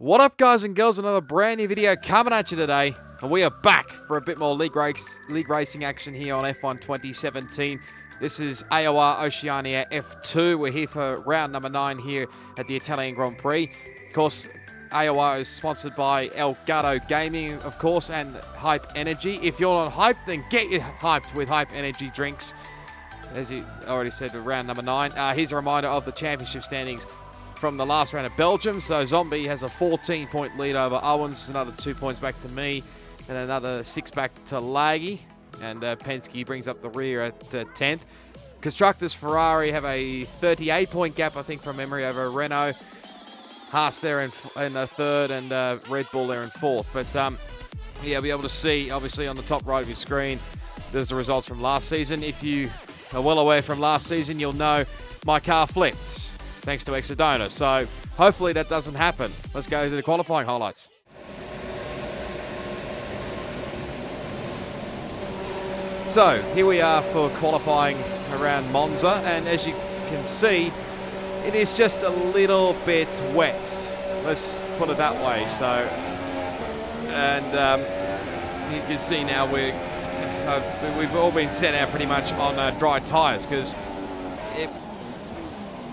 What up, guys and girls? Another brand new video coming at you today. And we are back for a bit more league racing action here on F1 2017. This is AOR Oceania F2. We're here for round number 9 here at the Italian Grand Prix. Of course, AOR is sponsored by DLG Gaming, of course, and Hype Energy. If you're not hyped, then get you hyped with Hype Energy drinks. As he already said, round number 9. Here's a reminder of the championship standings from the last round of Belgium. So Zombie has a 14-point lead over Owens, another 2 points back to me, and another 6 back to Laggy. And Penske brings up the rear at 10th. Constructors Ferrari have a 38-point gap, I think, from memory, over Renault. Haas there in the third, and Red Bull there in fourth. But yeah, you'll be able to see, obviously, on the top right of your screen, there's the results from last season. If you are well aware from last season, you'll know my car flipped, thanks to Exodona. So hopefully that doesn't happen. Let's go to the qualifying highlights. So here we are for qualifying around Monza, and as you can see, it is just a little bit wet. Let's put it that way. So, and you can see now we've all been set out pretty much on dry tyres, because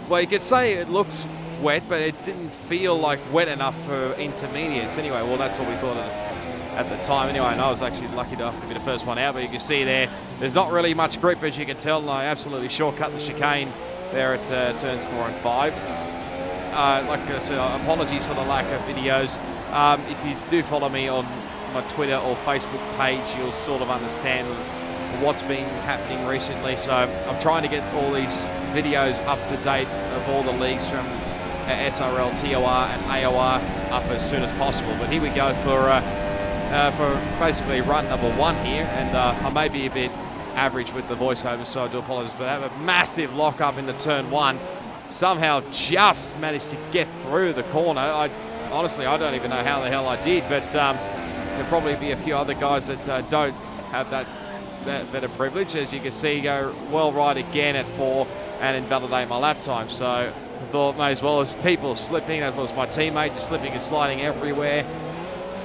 well, you could say it looks wet, but it didn't feel like wet enough for intermediates. Anyway, well, that's what we thought at the time. Anyway, and I was actually lucky enough to be the first one out, but you can see there's not really much grip, as you can tell, and I absolutely shortcut the chicane there at turns 4 and 5. Like I said, apologies for the lack of videos. If you do follow me on my Twitter or Facebook page, you'll sort of understand what's been happening recently. So I'm trying to get all these videos up to date of all the leagues from SRL, TOR and AOR up as soon as possible. But here we go for basically run number 1 here, and I may be a bit average with the voiceover, so I do apologize, but I have a massive lock up into turn 1. Somehow just managed to get through the corner. Honestly, I don't even know how the hell I did, but there'll probably be a few other guys that don't have that better privilege. As you can see, go well right again at 4 and invalidate my lap time. So I thought, may as well, as people slipping, as well as my teammate just slipping and sliding everywhere.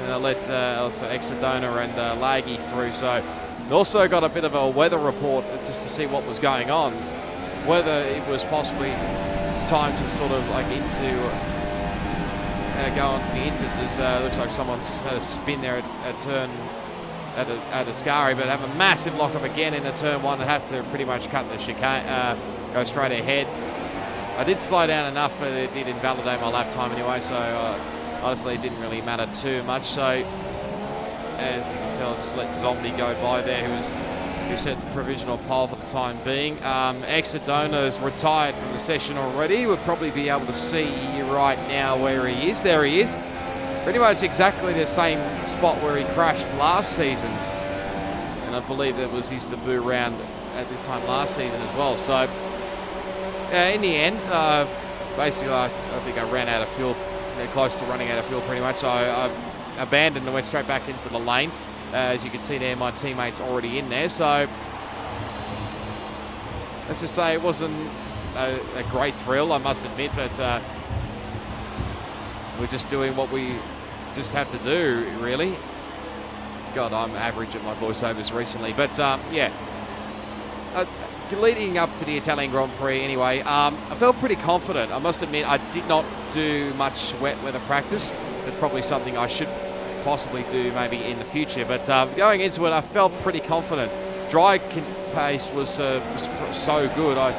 And I let also Exodona and Laggy through. So also got a bit of a weather report just to see what was going on. Whether it was possibly time to sort of like go on to the inters. Looks like someone's had a spin there at turn at Ascari, but have a massive lock up again into turn 1 and have to pretty much cut the chicane, go straight ahead. I did slow down enough, but it did invalidate my lap time anyway, so honestly it didn't really matter too much. So as you can see, I'll just let Zombie go by there, who set the provisional pole for the time being. Exodona is retired from the session already. We'll probably be able to see right now where he is. There he is. Pretty much exactly the same spot where he crashed last season's. And I believe that was his debut round at this time last season as well. So in the end, basically I think I ran out of fuel, close to running out of fuel pretty much. So I abandoned and went straight back into the lane. As you can see there, my teammate's already in there. So let's just say it wasn't a great thrill, I must admit, but we're just doing what we just have to do, really. God, I'm average at my voiceovers recently. But yeah, leading up to the Italian Grand Prix anyway, I felt pretty confident. I must admit, I did not do much wet weather practice. That's probably something I should possibly do maybe in the future. But going into it, I felt pretty confident. Dry pace was so good. I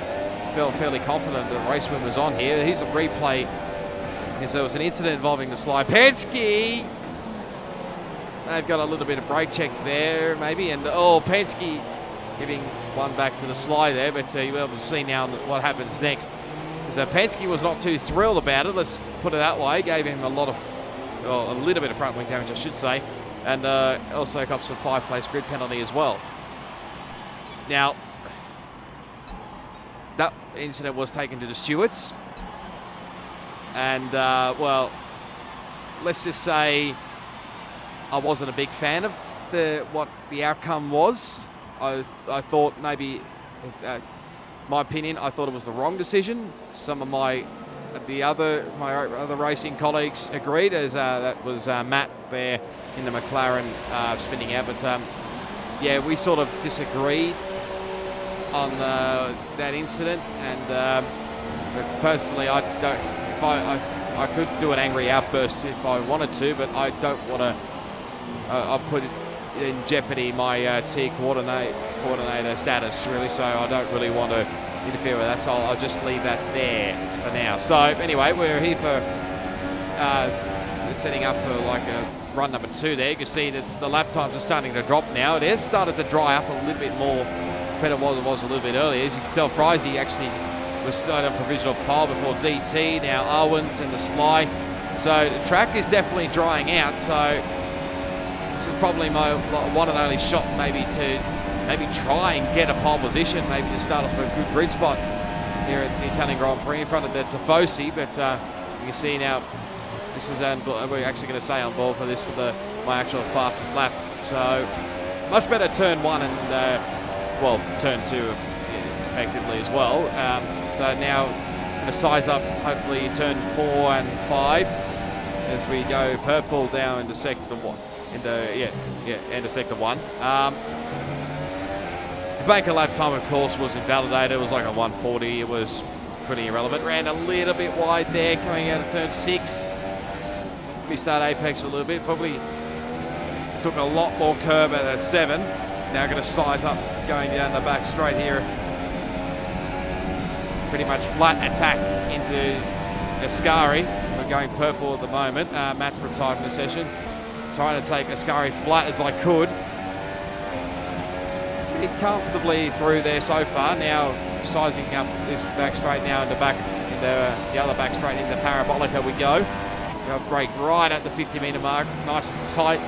felt fairly confident the race wind was on here. Here's a replay. Because there was an incident involving the slide. Penske! They've got a little bit of brake check there, maybe. And, Penske giving one back to the slide there. But you'll be able to see now what happens next. So Penske was not too thrilled about it, let's put it that way. Gave him a little bit of front wing damage, I should say. And also cops a 5-place grid penalty as well. Now, that incident was taken to the stewards. And, well, let's just say I wasn't a big fan of what the outcome was. I thought maybe, my opinion, I thought it was the wrong decision. Some of my my other racing colleagues agreed, as that was Matt there in the McLaren spinning out. But yeah, we sort of disagreed on that incident, and personally, I don't. If I could do an angry outburst if I wanted to, but I don't want to. I'll put it in jeopardy my T coordinator status, really. So I don't really want to interfere with that. So I'll just leave that there for now. So anyway, we're here for setting up for like a run number 2 there. You can see that the lap times are starting to drop now. It has started to dry up a little bit more compared to what it was a little bit earlier. As you can tell, Frizy actually was starting on provisional pole before DT, now Owens and TheSly. So the track is definitely drying out. So this is probably my one and only shot maybe to try and get a pole position, maybe to start off a good grid spot here at the Italian Grand Prix in front of the Tifosi. But you can see now, this is we're actually going to stay on board for this for my actual fastest lap. So much better turn 1 and well, turn 2 effectively as well. So now going to size up hopefully turn 4 and 5 as we go purple down into sector 1. Into sector 1. The Baker lap time, of course, was invalidated. It was like a 140. It was pretty irrelevant. Ran a little bit wide there coming out of turn 6. We start apex a little bit. Probably took a lot more curb at 7. Now going to size up going down the back straight here. Pretty much flat attack into Ascari. We're going purple at the moment. Matt's retired from the session. Trying to take Ascari flat as I could. Pretty comfortably through there so far. Now sizing up this back straight now into the other back straight into Parabolica we go. Go brake right at the 50-metre mark. Nice and tight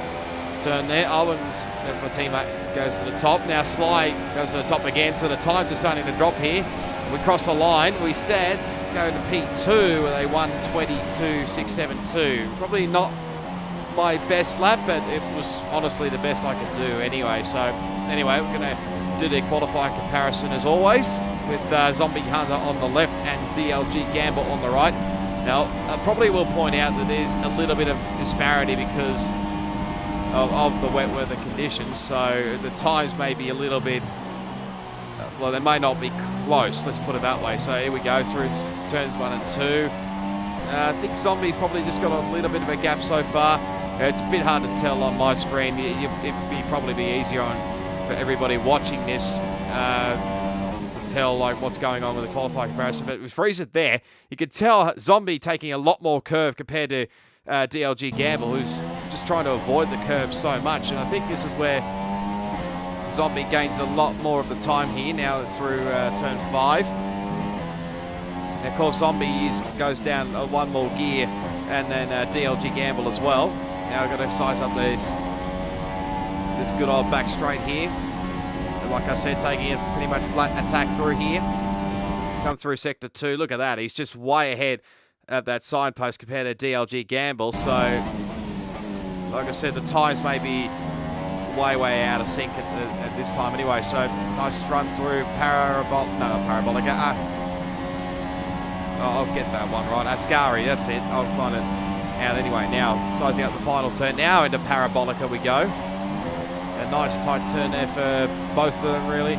turn there. Owens, that's my teammate, goes to the top. Now Sly goes to the top again. So the times are starting to drop here. We cross the line. We said go to P2 with a 1:22.672. Probably not my best lap, but it was honestly the best I could do anyway. So anyway, we're going to do the qualifying comparison as always with Zombie Hunter on the left and DLG Gamble on the right. Now, I probably will point out that there's a little bit of disparity because of the wet weather conditions. So the times may be a little bit, well, they may not be close, let's put it that way. So here we go through turns 1 and 2. I think Zombie's probably just got a little bit of a gap so far. It's a bit hard to tell on my screen. It'd probably be easier for everybody watching this to tell like what's going on with the qualifying comparison. But with Freezer there, you could tell Zombie taking a lot more curve compared to DLG Gamble, who's just trying to avoid the curve so much. And I think this is where Zombie gains a lot more of the time here now through turn 5. And of course, Zombie goes down one more gear, and then DLG Gamble as well. Now I've got to size up this good old back straight here. And like I said, taking a pretty much flat attack through here. Come through sector 2. Look at that. He's just way ahead of that signpost compared to DLG Gamble. So, like I said, the times may be way out of sync at this time anyway. So, nice run through Parabolica. I'll get that one right. Ascari, that's it. I'll find it out anyway. Now, sizing up the final turn. Now into Parabolica we go. A nice tight turn there for both of them, really.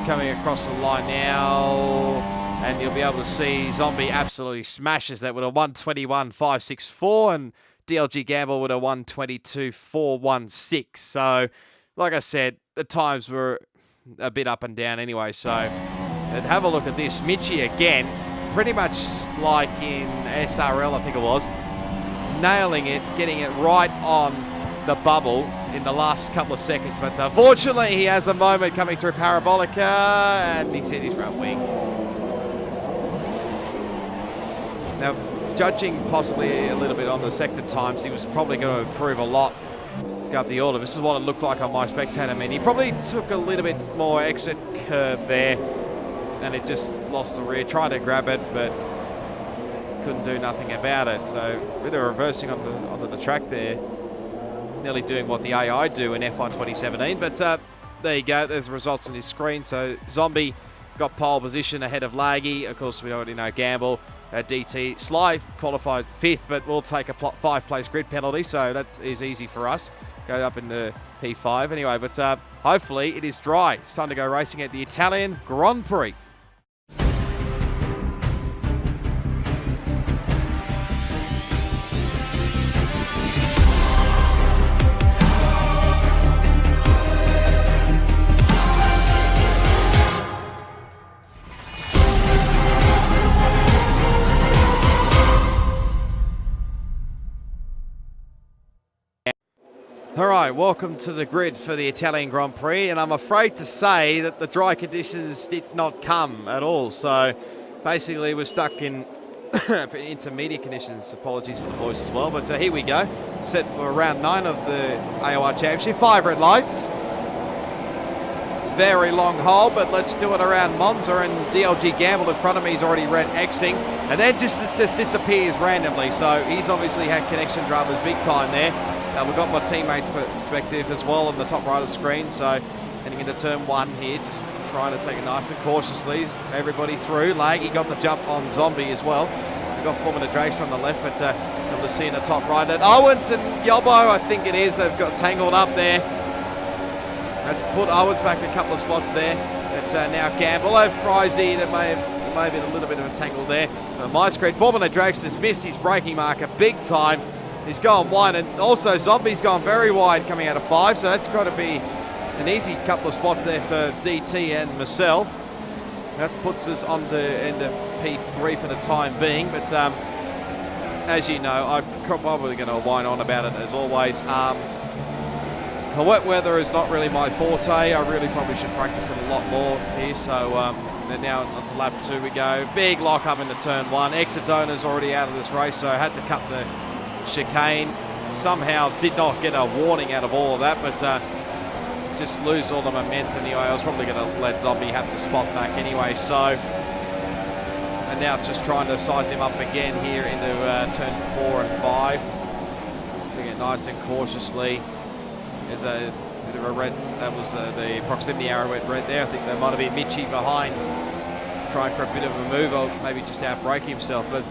Coming across the line now. And you'll be able to see Zombie absolutely smashes that with a 1:21.564. And DLG Gamble with a 1:22.416. So, like I said, the times were a bit up and down anyway. So, and have a look at this. Mitchie again. Pretty much like in SRL, I think it was, nailing it, getting it right on the bubble in the last couple of seconds. But unfortunately, he has a moment coming through Parabolica, and he's hit his front wing. Now, judging possibly a little bit on the sector times, he was probably going to improve a lot to go up the order. This is what it looked like on my spectator menu. He probably took a little bit more exit curve there, and it just lost the rear. Tried to grab it, but couldn't do nothing about it. So a bit of reversing onto the track there. Nearly doing what the AI do in F1 2017. But there you go. There's the results on his screen. So Zombie got pole position ahead of Laggy. Of course, we already know Gamble DT. Sly qualified 5th, but we'll take a 5-place grid penalty, so that is easy for us. Go up into P5 anyway, but hopefully it is dry. It's time to go racing at the Italian Grand Prix. All right, welcome to the grid for the Italian Grand Prix, and I'm afraid to say that the dry conditions did not come at all. So basically we're stuck in intermediate conditions. Apologies for the voice as well, but here we go. Set for round 9 of the AOR Championship. 5 red lights. Very long hole, but let's do it around Monza, and DLG Gamble in front of me is already red Xing, and then just disappears randomly. So he's obviously had connection dramas big time there. We've got my teammates' perspective as well on the top right of the screen. So heading into turn 1 here, just trying to take it nice and cautiously. Everybody through. Laggy got the jump on Zombie as well. We've got Formula Drake's on the left, but able to see in the top right that Owens and Yobbo, I think it is, they've got tangled up there. That's put Owens back a couple of spots there. It's now Gamble. Oh, Frizy, there may have been a little bit of a tangle there. My screen, Formula Drake's has missed his braking marker big time. He's gone wide, and also Zombie's gone very wide coming out of 5, so that's got to be an easy couple of spots there for DT and myself. That puts us on the end of P3 for the time being, but as you know, I'm probably going to whine on about it as always. The wet weather is not really my forte. I really probably should practice it a lot more here, so and now on to lap 2 we go. Big lock up into turn 1. Exodona's already out of this race, so I had to cut the chicane. Somehow did not get a warning out of all of that, but just lose all the momentum anyway. I was probably going to let Zombie have to spot back anyway, so and now just trying to size him up again here into turn 4 and 5. Doing it nice and cautiously. There's a bit of a red, that was the proximity arrow went red there. I think there might have been Mitchie behind trying for a bit of a move, or maybe just outbrake himself, but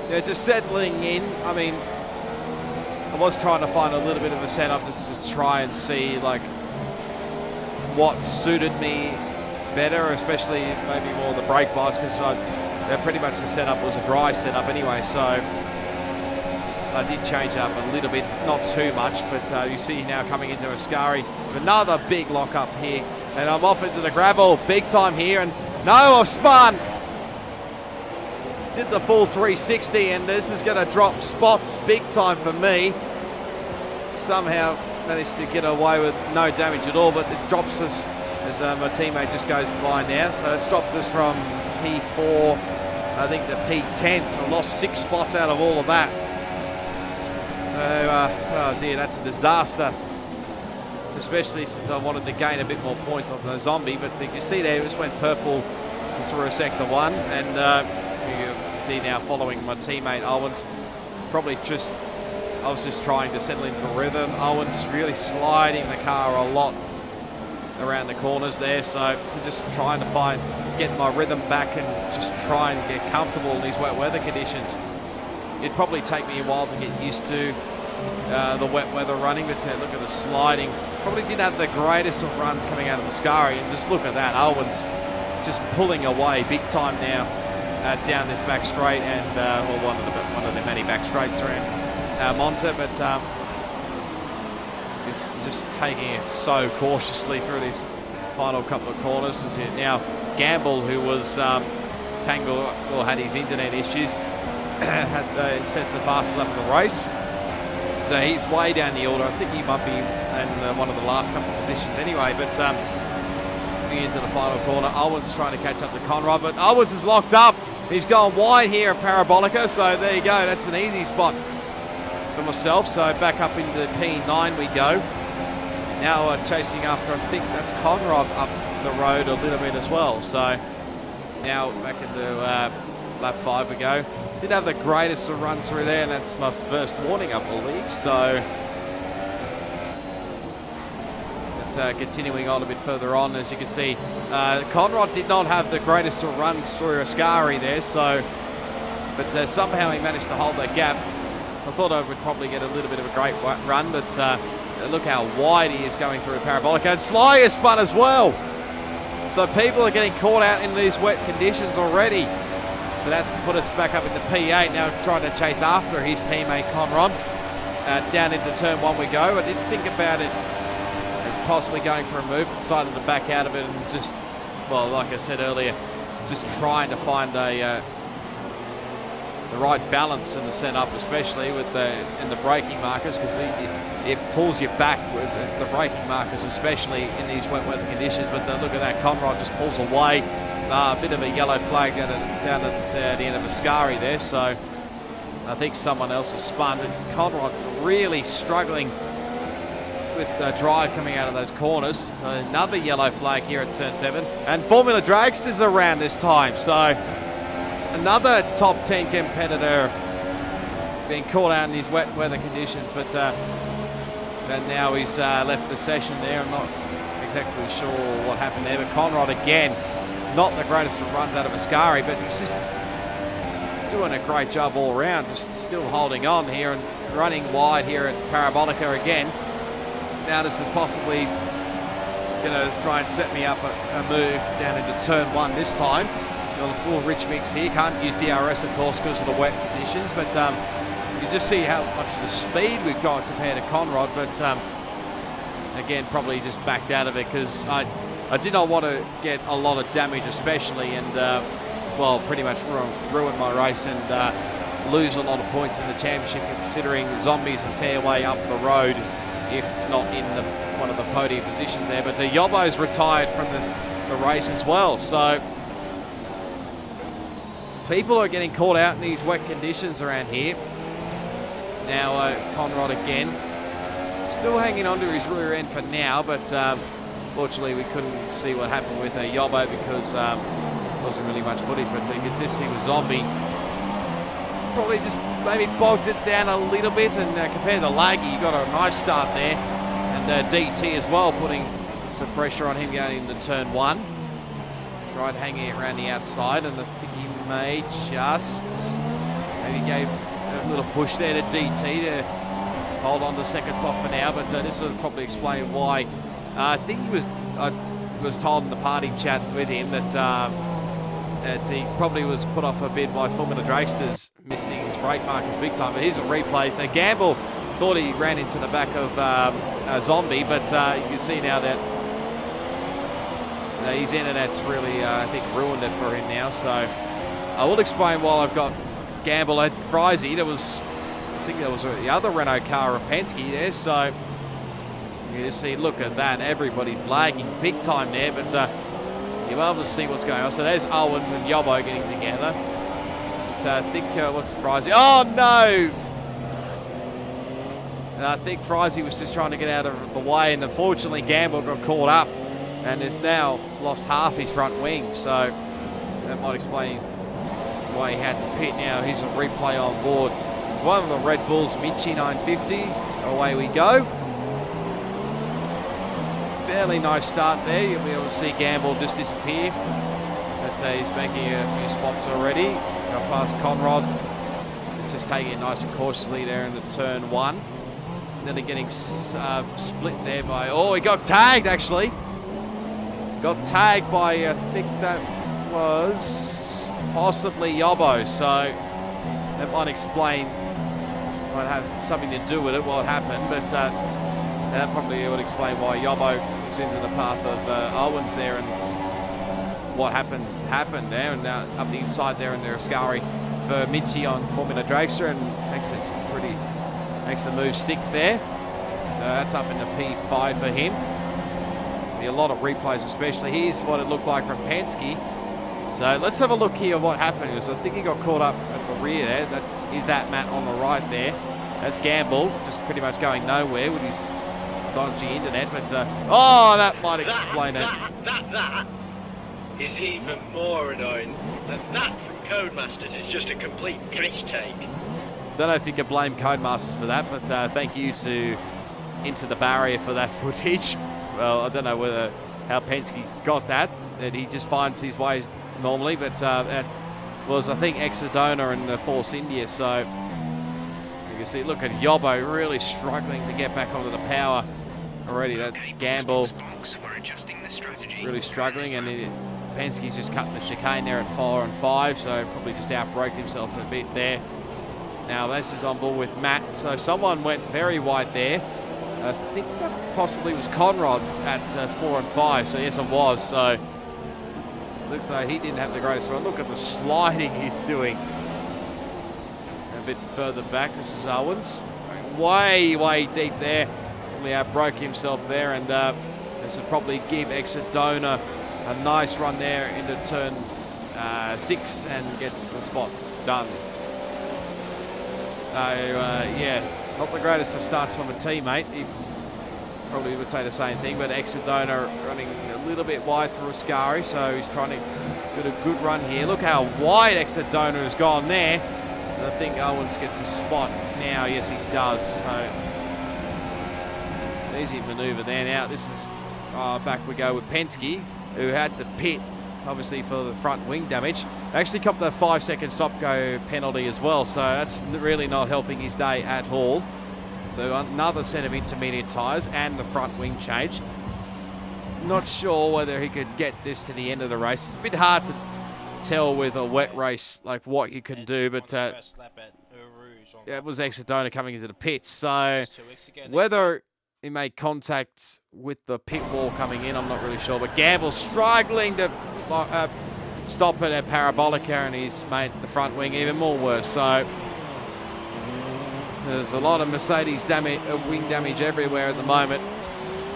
yeah, just settling in. I mean, I was trying to find a little bit of a setup just to try and see like what suited me better, especially maybe more the brake bars, because pretty much the setup was a dry setup anyway, so I did change it up a little bit, not too much, but you see now coming into Ascari, another big lock up here, and I'm off into the gravel big time here, and no, I've spun. Did the full 360, and this is going to drop spots big time for me. Somehow managed to get away with no damage at all, but it drops us as my teammate just goes by now. So it's dropped us from P4, I think, to P10. So I lost 6 spots out of all of that. So, oh dear, that's a disaster. Especially since I wanted to gain a bit more points on the Zombie. But you can see there, it just went purple through sector 1, and you see now following my teammate Owens. Probably just, I was just trying to settle into the rhythm. Owens really sliding the car a lot around the corners there, so I'm just trying to get my rhythm back and just try and get comfortable in these wet weather conditions. It'd probably take me a while to get used to the wet weather running, but look at the sliding. Probably didn't have the greatest of runs coming out of the Ascari, and just look at that, Owens just pulling away big time now. Down this back straight, and well, one of the many back straights around Monza, but just taking it so cautiously through this final couple of corners. As now Gamble, who was tangled or had his internet issues, sets the fastest lap of the race. So he's way down the order. I think he might be in one of the last couple of positions anyway, but into the final corner. Owens trying to catch up to Conrad, but Owens is locked up. He's gone wide here at Parabolica, so there you go. That's an easy spot for myself. So back up into P9 we go. Now chasing after, I think that's Conrad up the road a little bit as well. So now back into lap 5 we go. Didn't have the greatest of runs through there, and that's my first warning, I believe. So continuing on a bit further on, as you can see, Conrad did not have the greatest of runs through Ascari there, so but somehow he managed to hold that gap. I thought I would probably get a little bit of a great run, but look how wide he is going through Parabolica. And Sly has spun as well. So people are getting caught out in these wet conditions already. So that's put us back up into P8, now trying to chase after his teammate Conrod. Down into turn 1 we go. I didn't think about it possibly going for a move, but decided to back out of it and just, well, like I said earlier, just trying to find the right balance in the setup, especially with the braking markers, because it pulls you back with the braking markers, especially in these wet weather conditions. But look at that, Conrod just pulls away. A bit of a yellow flag down at the end of Ascari there, so I think someone else has spun. But Conrod really struggling with the drive coming out of those corners. Another yellow flag here at turn 7. And Formula Dragsters around this time, so another top 10 competitor being caught out in these wet weather conditions, but now he's left the session there. I'm not exactly sure what happened there, but Conrod again, not the greatest of runs out of Ascari, but he's just doing a great job all around, just still holding on here and running wide here at Parabolica again. Now this is possibly going to try and set me up a move down into turn 1 this time. Got a full rich mix here. Can't use DRS, of course, because of the wet conditions, but you just see how much of the speed we've got compared to Conrod. But again, probably just backed out of it because I did not want to get a lot of damage, especially, and well, pretty much ruin my race and lose a lot of points in the championship, considering Zombie's a fair way up the road, if not in one of the podium positions there. But Yobbo's retired from the race as well, so people are getting caught out in these wet conditions around here. Now Conrod again, still hanging on to his rear end for now, but fortunately we couldn't see what happened with Yobbo because wasn't really much footage, but you can just see with Zombie probably just maybe bogged it down a little bit, and compared to Laggy, you got a nice start there, and DT as well, putting some pressure on him going into turn 1. Tried hanging it around the outside, and I think he may just maybe gave a little push there to DT to hold on to the second spot for now, but this will probably explain why. I think I was told in the party chat with him that he probably was put off a bit by Formula Dragsters missing his brake markers big time. But here's a replay. So Gamble thought he ran into the back of Zombie, but you can see now that he's in, and that's really, I think, ruined it for him now. So I will explain while I've got Gamble and Frizy. I think there was the other Renault car of Penske there. So you just see, look at that. Everybody's lagging big time there, but you're able to see what's going on. So there's Owens and Yobbo getting together. But I think, what's Frizy? Oh, no! And I think Frizy was just trying to get out of the way, and unfortunately Gamble got caught up and has now lost half his front wing. So that might explain why he had to pit. Now here's a replay on board. One of the Red Bulls, Michi 950. Away we go. Fairly nice start there. You'll be able to see Gamble just disappear. But he's making a few spots already. Got past Conrod. Just taking it nice and cautiously there into turn 1. And then they're getting split there by... Oh, he got tagged, actually. Got tagged by, I think that was possibly Yobbo. So that might explain, might have something to do with it, what happened. But that probably would explain why Yobbo was into the path of Owens there, and what happened there, and now up the inside there in the Ascari for Michi on Formula Dragster, and makes the move stick there. So that's up into P5 for him. Be a lot of replays, especially. Here's what it looked like from Penske. So let's have a look here what happened. Because I think he got caught up at the rear there. Is that Matt on the right there. That's Gamble, just pretty much going nowhere with his dodgy internet. But oh, that might explain it. That is even more annoying. That from Codemasters is just a complete piss take. Don't know if you can blame Codemasters for that, but thank you to Into the Barrier for that footage. Well, I don't know how Penske got that he just finds his ways normally, but was, I think, Exodona and Force India. So you can see, look at Yobbo really struggling to get back onto the power already. That's Gamble really struggling, and Penske's just cutting the chicane there at 4 and 5, so probably just outbraked himself a bit there. Now this is on board with Matt, so someone went very wide there. I think that possibly was Conrod at 4 and 5, so yes it was. So looks like he didn't have the greatest run. Look at the sliding he's doing. A bit further back, this is Owens. Way deep there. Probably outbroke himself there, and this would probably give Exodona a nice run there into turn 6 and gets the spot done. So, yeah, not the greatest of starts from a teammate. He probably would say the same thing, but Exodona running a little bit wide through Ascari, so he's trying to get a good run here. Look how wide Exodona has gone there. And I think Owens gets the spot now. Yes, he does. So, easy manoeuvre there. Now, this is back we go with Penske, who had to pit, obviously, for the front wing damage. Actually copped a 5-second stop-go penalty as well, so that's really not helping his day at all. So another set of intermediate tyres and the front wing change. Not sure whether he could get this to the end of the race. It's a bit hard to tell with a wet race like what you can do, but yeah, it was Exodona coming into the pits, so whether he made contact with the pit wall coming in, I'm not really sure. But Gamble struggling to stop it at Parabolica, and he's made the front wing even more worse. So there's a lot of Mercedes damage, wing damage everywhere at the moment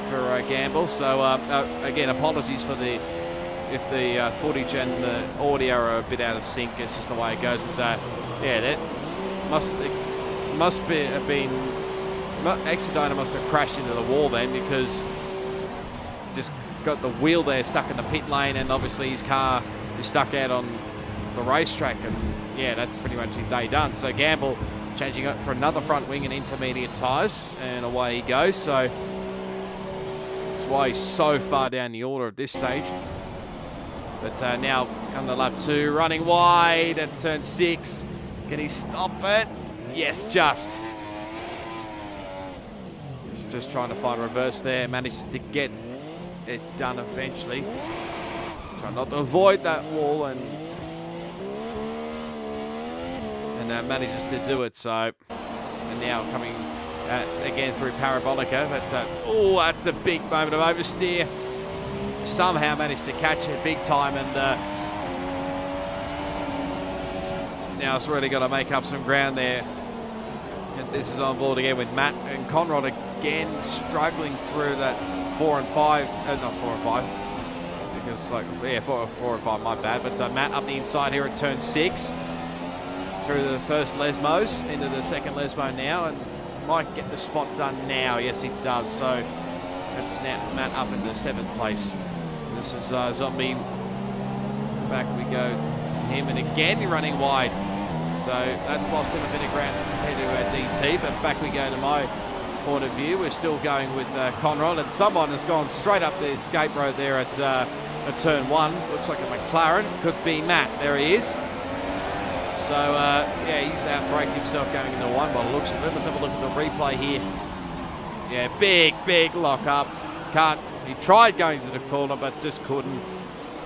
for Gamble. So again, apologies for if the footage and the audio are a bit out of sync. It's just the way it goes. But yeah, that must have been. Exodona must have crashed into the wall then, because just got the wheel there stuck in the pit lane, and obviously his car is stuck out on the racetrack, and yeah, that's pretty much his day done. So Gamble changing up for another front wing and intermediate tyres, and away he goes. So that's why he's so far down the order at this stage. But now on the lap 2, running wide at turn 6. Can he stop it? Yes, just trying to find reverse there. Manages to get it done eventually. Trying not to avoid that wall, and manages to do it. So, and now coming again through Parabolica, but oh, that's a big moment of oversteer. Somehow managed to catch it big time, and now it's really got to make up some ground there. And this is on board again with Matt and Conrad again struggling through that 4 and 5, not 4 and 5, because like, yeah, 4 and 5, my bad. But Matt up the inside here at turn 6 through the first Lesmos into the second Lesmo now, and might get the spot done now. Yes, he does. So that's now Matt up into 7th place. This is Zombie. Back we go. Him, and again running wide. So that's lost him a bit of ground compared to DT, but back we go to my point of view. We're still going with Conrad, and someone has gone straight up the escape road there at turn 1. Looks like a McLaren. Could be Matt. There he is. So, yeah, he's outbraked himself going into 1 by the looks of it. Let's have a look at the replay here. Yeah, big lock up. He tried going to the corner, but just couldn't.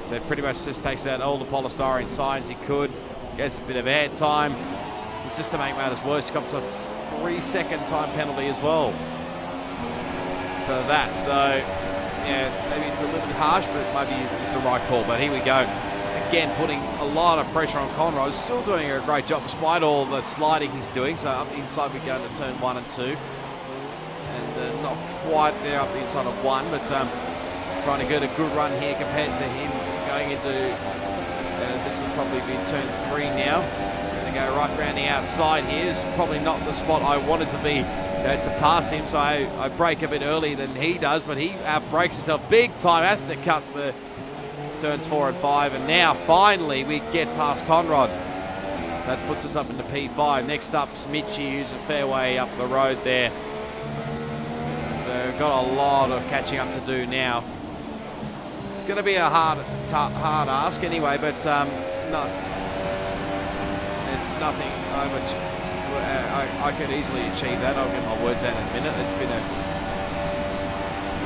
So pretty much just takes out all the polystyrene signs he could. Gets a bit of air time. And just to make matters worse, he comes a 3-second time penalty as well for that. So, yeah, maybe it's a little bit harsh, but maybe it's the right call. But here we go. Again, putting a lot of pressure on Conrad. Still doing a great job despite all the sliding he's doing. So up the inside we go into turn 1 and 2. And not quite there up the inside of 1, but trying to get a good run here compared to him going into... this will probably be turn 3 now. Going to go right around the outside here. It's probably not the spot I wanted to be to pass him, so I brake a bit earlier than he does, but he outbrakes himself big time. Has to cut the turns 4 and 5, and now finally we get past Conrad. That puts us up into P5. Next up's Mitchie, who's a fair way up the road there. So got a lot of catching up to do now. It's going to be a hard ask anyway, but that's nothing which I could easily achieve that. I'll get my words out in a minute. It's been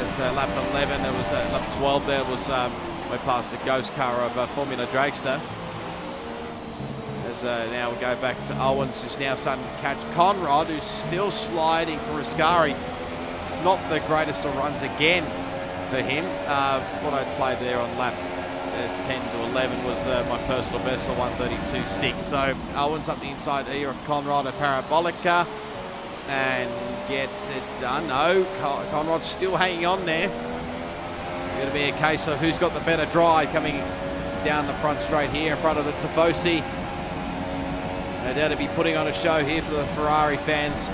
it's lap 11. There was lap 12. There was we're past the ghost car of Formula Dragster. As now we go back to Owens, who's now starting to catch Conrad, who's still sliding through Ascari. Not the greatest of runs again for him. What I played there on lap 10 to 11 was my personal best of 132.6. So Owens up the inside ear of Conrad, a Parabolica, and gets it done. No, Conrad's still hanging on there. It's going to be a case of who's got the better drive coming down the front straight here in front of the Tifosi. No doubt to be putting on a show here for the Ferrari fans.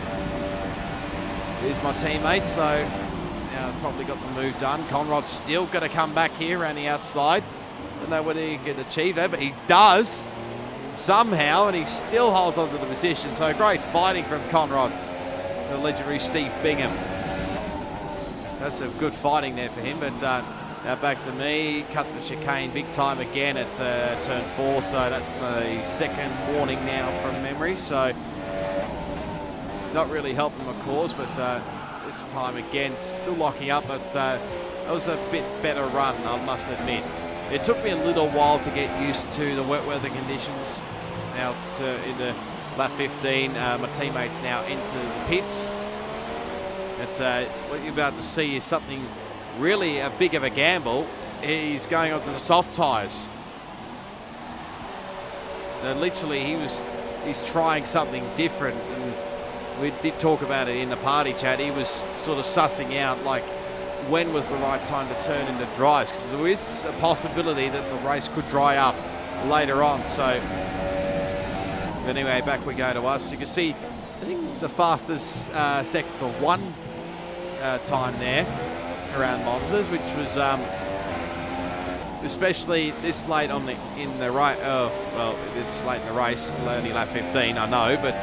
Here's my teammate, so now I've probably got the move done. Conrad's still going to come back here around the outside. Don't know whether he can achieve that, but he does somehow, and he still holds on to the position. So great fighting from Conrad, the legendary Steve Bingham. That's some good fighting there for him, but now back to me. Cut the chicane big time again at turn 4, so that's my second warning now from memory. So it's not really helping my cause, but this time again, still locking up, but that was a bit better run, I must admit. It took me a little while to get used to the wet weather conditions. Now in the lap 15, my teammates now into the pits. It's, what you're about to see is something really big of a gamble. He's going onto the soft tyres. So literally he's trying something different, and we did talk about it in the party chat. He was sort of sussing out like when was the right time to turn into dries, because there is a possibility that the race could dry up later on. So anyway, back we go to us. You can see the fastest sector 1 time there around Monzas, which was especially this late on in the right. Oh well, this late in the race, only lap 15, I know, but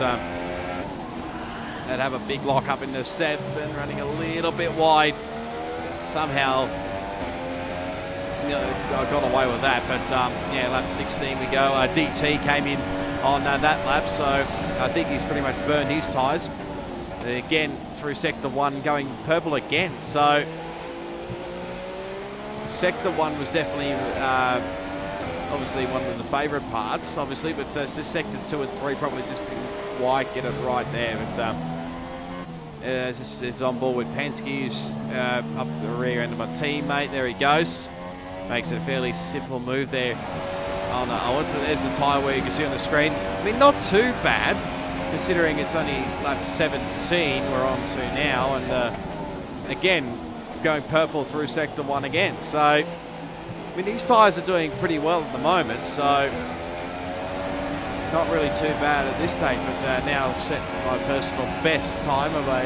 they'd have a big lock up in the 7, running a little bit wide. Somehow, I got away with that, but yeah, lap 16 we go. DT came in on that lap, so I think he's pretty much burned his tyres. Again, through sector 1, going purple again. So sector 1 was definitely obviously one of the favourite parts, obviously, but it's just sector 2 and 3 probably just didn't quite get it right there. But it's on board with Penske, who's up the rear end of my teammate. There he goes. Makes a fairly simple move there on Owens, but there's the tyre where you can see on the screen. I mean, not too bad, considering it's only lap 17 we're on to now, and again, going purple through sector 1 again. So, I mean, these tyres are doing pretty well at the moment, so not really too bad at this stage, but now set my personal best time of a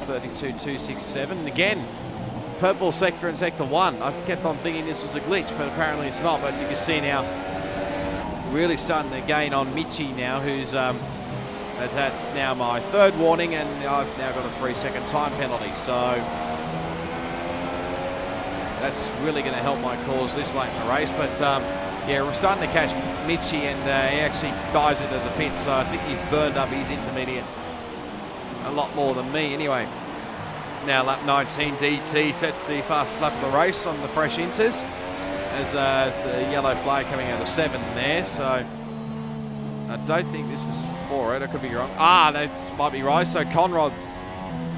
32.267. Again, purple sector in sector 1. I kept on thinking this was a glitch, but apparently it's not. But you can see now, really starting to gain on Michi now, who's that's now my 3rd warning, and I've now got a 3-second time penalty. So that's really going to help my cause this late in the race. But yeah, we're starting to catch Michi, and he actually dives into the pits, so I think he's burned up his intermediates a lot more than me. Anyway, now lap 19, DT sets the fastest lap of the race on the fresh inters, as the yellow flag coming out of 7 there. So I don't think this is for it. I could be wrong. That might be right. So Conrad's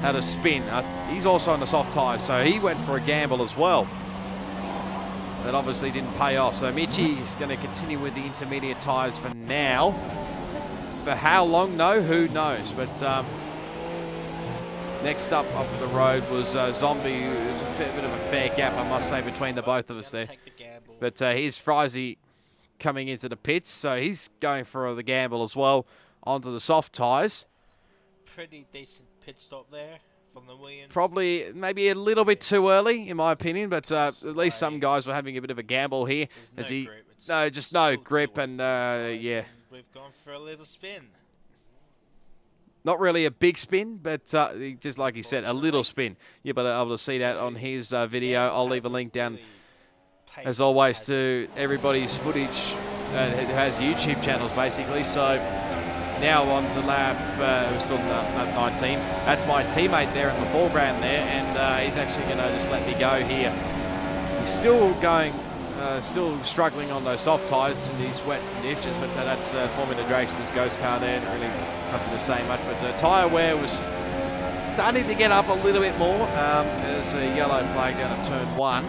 had a spin. He's also on the soft tyres, so he went for a gamble as well. That obviously didn't pay off. So Michi is going to continue with the intermediate tyres for now. For how long? No, who knows? But next up the road was Zombie, who was a bit of a fair gap, I must say, between the both of us there. But here's Frizy coming into the pits, so he's going for the gamble as well onto the soft tyres. Pretty decent pit stop there from the Williams. Probably maybe a little bit too early, in my opinion, but at least some guys were having a bit of a gamble here. Just no grip, and yeah. We've gone for a little spin. Not really a big spin, but just like he said, a little spin. You'll be able to see that on his video. I'll leave a link down as always, to everybody's footage who has YouTube channels, basically. So now on to lap, we're still in lap 19. That's my teammate there in the foreground there, and he's actually going to just let me go here. He's still going, still struggling on those soft tyres in these wet conditions, but that's Formula Drake's ghost car there. Not really nothing to say much, but the tyre wear was starting to get up a little bit more. There's a yellow flag down at turn 1.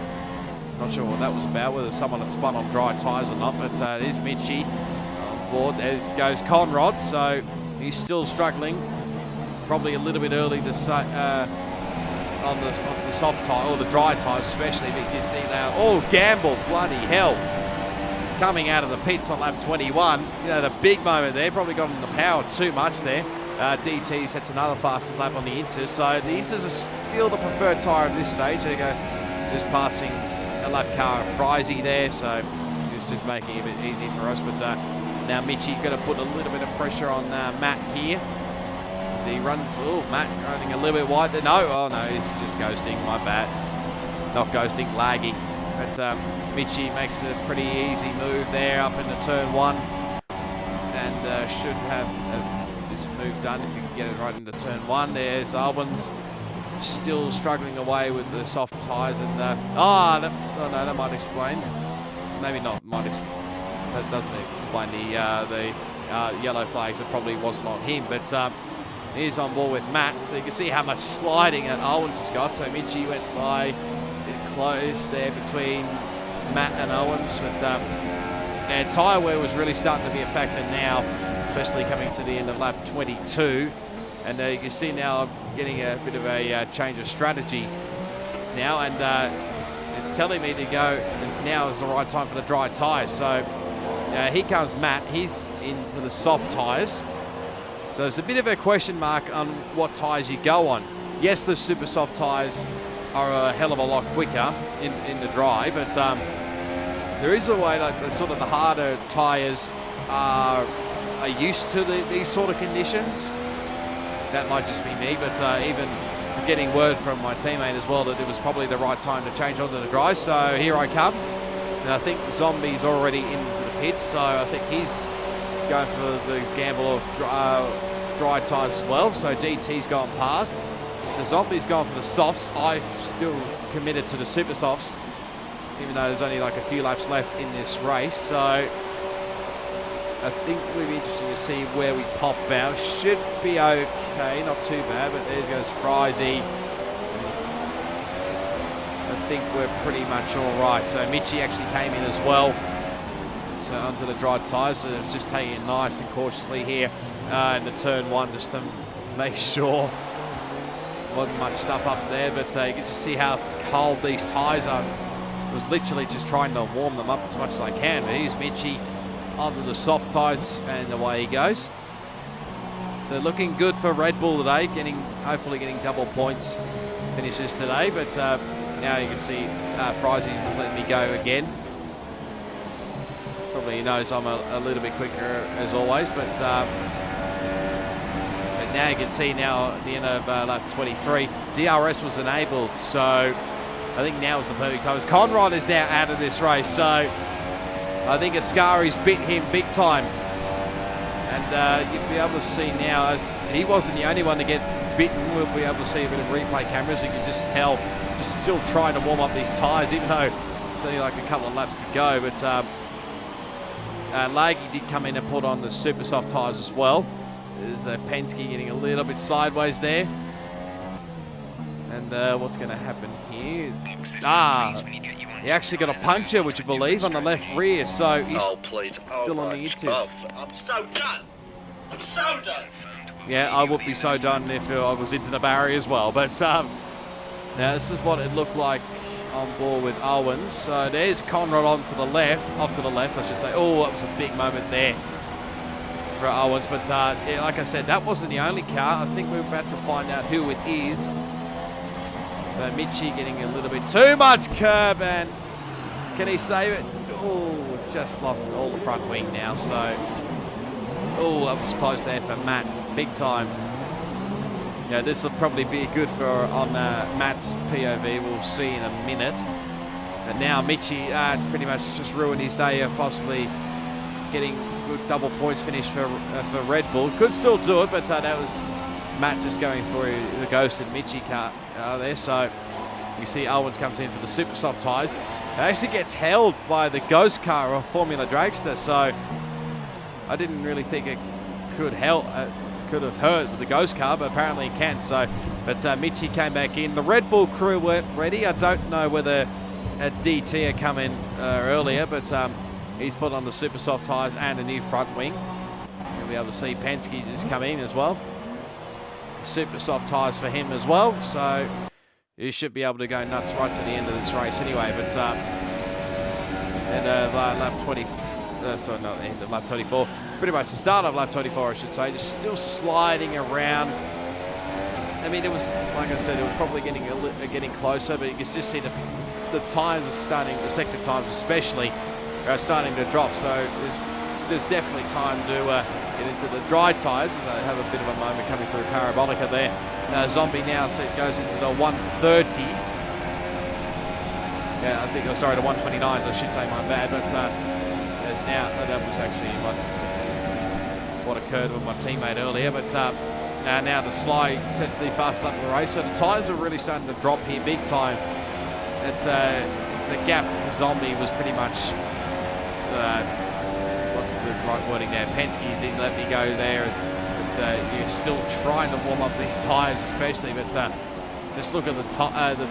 Not sure what that was about, whether someone had spun on dry tyres or not, but it is Mitchie on board. There goes Conrad, so he's still struggling. Probably a little bit early to say, on the soft tyre, or the dry tyres especially, but you see now, oh, Gamble, bloody hell. Coming out of the pits on lap 21, you know, the big moment there, probably got in the power too much there. DT sets another fastest lap on the Inters, so the Inters are still the preferred tyre at this stage. They go just passing a lap car of Frizy there, so he's just making it a bit easy for us. But now Mitchie got to put a little bit of pressure on Matt here. As he runs, oh, Matt running a little bit wide there. No, oh no, he's just ghosting, my bad. Not ghosting, lagging. But Mitchie makes a pretty easy move there up into turn 1. And should have this move done if you can get it right into turn 1. There's Albans. Still struggling away with the soft tyres, and no, that might explain. Maybe not. That doesn't explain the yellow flags. It probably wasn't on him, but he's on board with Matt, so you can see how much sliding that Owens has got. So Mitchie went by, a bit close there between Matt and Owens, but and tyre wear was really starting to be a factor now, especially coming to the end of lap 22. And you can see now I'm getting a bit of a change of strategy now, and it's telling me to go, now is the right time for the dry tyres. So here comes Matt, he's in for the soft tyres. So there's a bit of a question mark on what tyres you go on. Yes, the super soft tyres are a hell of a lot quicker in the dry, but there is a way, like the sort of the harder tyres are used to these sort of conditions. That might just be me, but even getting word from my teammate as well that it was probably the right time to change onto the dry. So here I come, and I think Zombie's already in for the pits, so I think he's going for the gamble of dry tyres as well. So DT's gone past, so Zombie's gone for the softs. I've still committed to the super softs, even though there's only like a few laps left in this race. So I think it would be interesting to see where we pop out. Should be okay, not too bad, but there goes Frizy. I think we're pretty much all right. So Mitchie actually came in as well. So onto the dry tyres, so it's just taking it nice and cautiously here in the turn 1, just to make sure wasn't much stuff up there, but you can just see how cold these tyres are. I was literally just trying to warm them up as much as I can. But here's Mitchie onto the soft tyres, and away he goes. So looking good for Red Bull today, hopefully getting double points finishes today. But now you can see Frizy is letting me go again. Probably he knows I'm a little bit quicker as always, but now you can see now at the end of lap 23, DRS was enabled, so I think now is the perfect time. As Conrad is now out of this race, so I think Ascari's bit him big time. And you'll be able to see now, as he wasn't the only one to get bitten, we'll be able to see a bit of replay cameras. You can just tell, just still trying to warm up these tyres, even though it's only like a couple of laps to go. But Laggy did come in and put on the super soft tyres as well. There's Penske getting a little bit sideways there. And what's going to happen here is... he actually got a puncture, would you believe, on the left rear. So he's still on the Inters. I'm so done. I'm so done. Yeah, I would be so done if I was into the barrier as well. But now this is what it looked like on board with Owens. So there's Conrad off to the left, I should say. Oh, that was a big moment there for Owens. But yeah, like I said, that wasn't the only car. I think we're about to find out who it is. So Mitchie getting a little bit too much curb, and can he save it? Oh, just lost all the front wing now. So, oh, that was close there for Matt, big time. Yeah, this will probably be good for on Matt's POV. We'll see in a minute. But now Michi, it's pretty much just ruined his day of possibly getting good double points finish for Red Bull. Could still do it, but that was Matt just going through the Ghost and Michi car there. So you see Owens comes in for the super soft tyres. It actually gets held by the Ghost car or Formula Dragster. So I didn't really think it could have hurt the Ghost car, but apparently it can. So, but Michi came back in. The Red Bull crew weren't ready. I don't know whether a DT had come in earlier, but he's put on the super soft tyres and a new front wing. You'll be able to see Penske just come in as well. Super soft tyres for him as well, so he should be able to go nuts right to the end of this race anyway. But lap 20, sorry, not the end of lap 24, pretty much the start of lap 24, I should say, just still sliding around. I mean, it was, like I said, it was probably getting closer, but you can just see the times are starting, the sector times especially, are starting to drop. So there's definitely time to get into the dry tyres, as I have a bit of a moment coming through Parabolica there. Zombie now goes into the 130s. Yeah, I think, sorry, the 129s, I should say, my bad. But there's now, that was actually what occurred with my teammate earlier. But now TheSly sets the fast lap of the race. So the tyres are really starting to drop here big time. It's the gap to Zombie was pretty much, what's the right wording there? Penske didn't let me go there. But you're still trying to warm up these tyres especially. But just look at the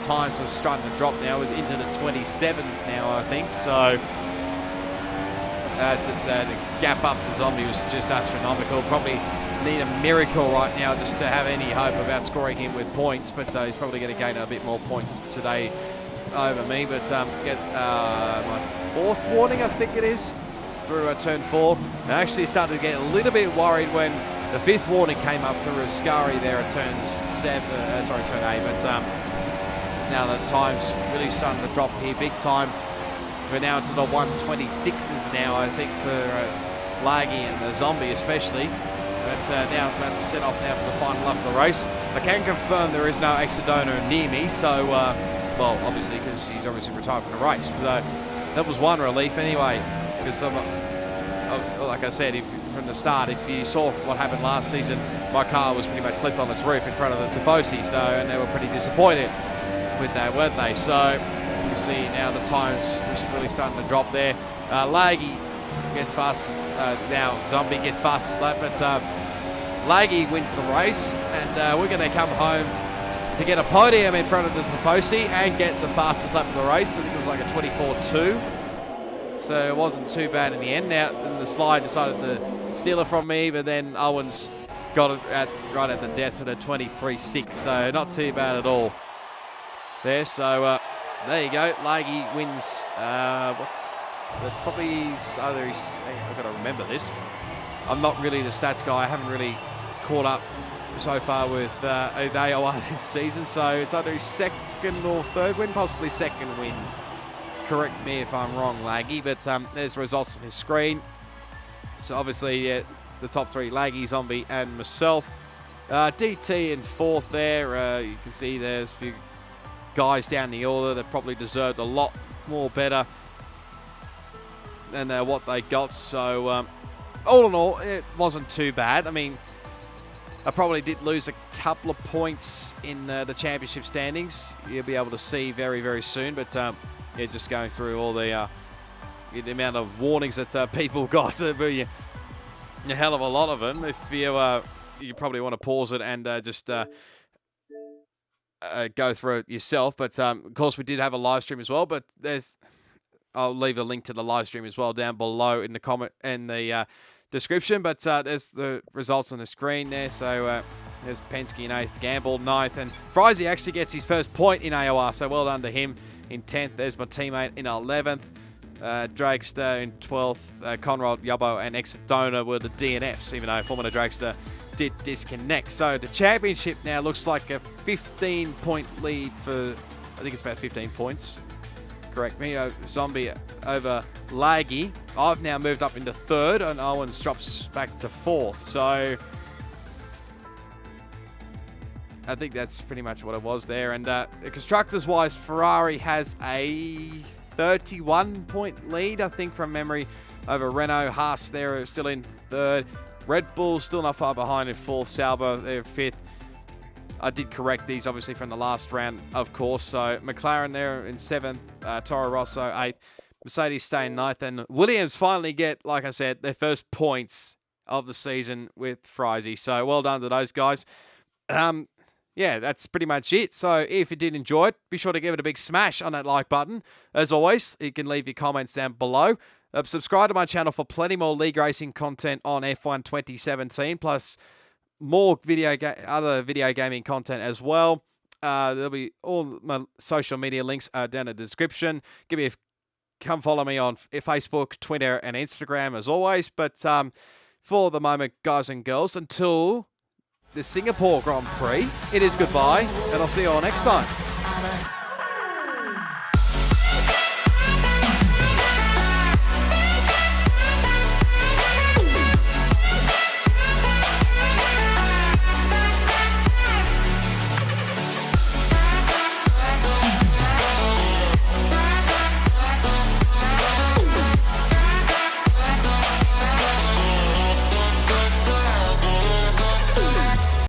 times are starting to drop now into the 27s now, I think. So the gap up to Zombie was just astronomical. Probably need a miracle right now just to have any hope about scoring him with points. But he's probably going to gain a bit more points today over me. But get my fourth warning, I think it is, through turn 4. I actually started to get a little bit worried when the 5th warning came up to Riscari there at turn 8. But now the time's really starting to drop here big time. We're now into the 126s now, I think, for Laggy and the Zombie especially. But now about to set off now for the final lap of the race. I can confirm there is no Exodona near me, so, well, obviously, because he's obviously retired from the race. But that was one relief anyway, because like I said, from the start, if you saw what happened last season, my car was pretty much flipped on its roof in front of the Tifosi, so, and they were pretty disappointed with that, weren't they? So you see now the times just really starting to drop there. Laggy gets fastest, now Zombie gets fastest lap, but Laggy wins the race, and we're going to come home to get a podium in front of the Tifosi and get the fastest lap of the race. I think it was like a 24.2. So it wasn't too bad in the end. Now, then TheSly decided to steal it from me, but then Owens got it right at the death at a 23.6. So not too bad at all there. So there you go. Laggy wins. That's probably either I've got to remember this. I'm not really the stats guy. I haven't really caught up so far with AOR this season. So it's either his second or third win, possibly second win. Correct me if I'm wrong, Laggy, but there's the results on his screen. So obviously, the top 3, Laggy, Zombie, and myself. DT in 4th there. You can see there's a few guys down the order that probably deserved a lot more better than what they got. So all in all, it wasn't too bad. I mean, I probably did lose a couple of points in the championship standings. You'll be able to see very, very soon, but yeah, just going through all the amount of warnings that people got, a hell of a lot of them. If you probably want to pause it and just go through it yourself. But of course, we did have a live stream as well. But I'll leave a link to the live stream as well down below in the comment and the description. But there's the results on the screen there. So there's Penske in 8th, Gamble 9th, and Frizy actually gets his first point in AOR. So well done to him. In 10th, there's my teammate in 11th. Dragster in 12th. Conrad, Yubbo, and Exodona were the DNFs, even though Formula Dragster did disconnect. So the championship now looks like a 15-point lead for, I think it's about 15 points. Correct me. Zombie over Laggy. I've now moved up into 3rd, and Owens drops back to 4th. So I think that's pretty much what it was there. And constructors-wise, Ferrari has a 31-point lead, I think, from memory, over Renault. Haas there still in third. Red Bull still not far behind in fourth. Sauber there fifth. I did correct these, obviously, from the last round, of course. So McLaren there in seventh. Toro Rosso eighth. Mercedes staying ninth. And Williams finally get, like I said, their first points of the season with Frizy. So well done to those guys. Yeah, that's pretty much it. So if you did enjoy it, be sure to give it a big smash on that like button. As always, you can leave your comments down below. Subscribe to my channel for plenty more league racing content on F1 2017, plus more other video gaming content as well. There'll be all my social media links down in the description. Come follow me on Facebook, Twitter, and Instagram as always. But for the moment, guys and girls, until the Singapore Grand Prix, it is goodbye, and I'll see you all next time.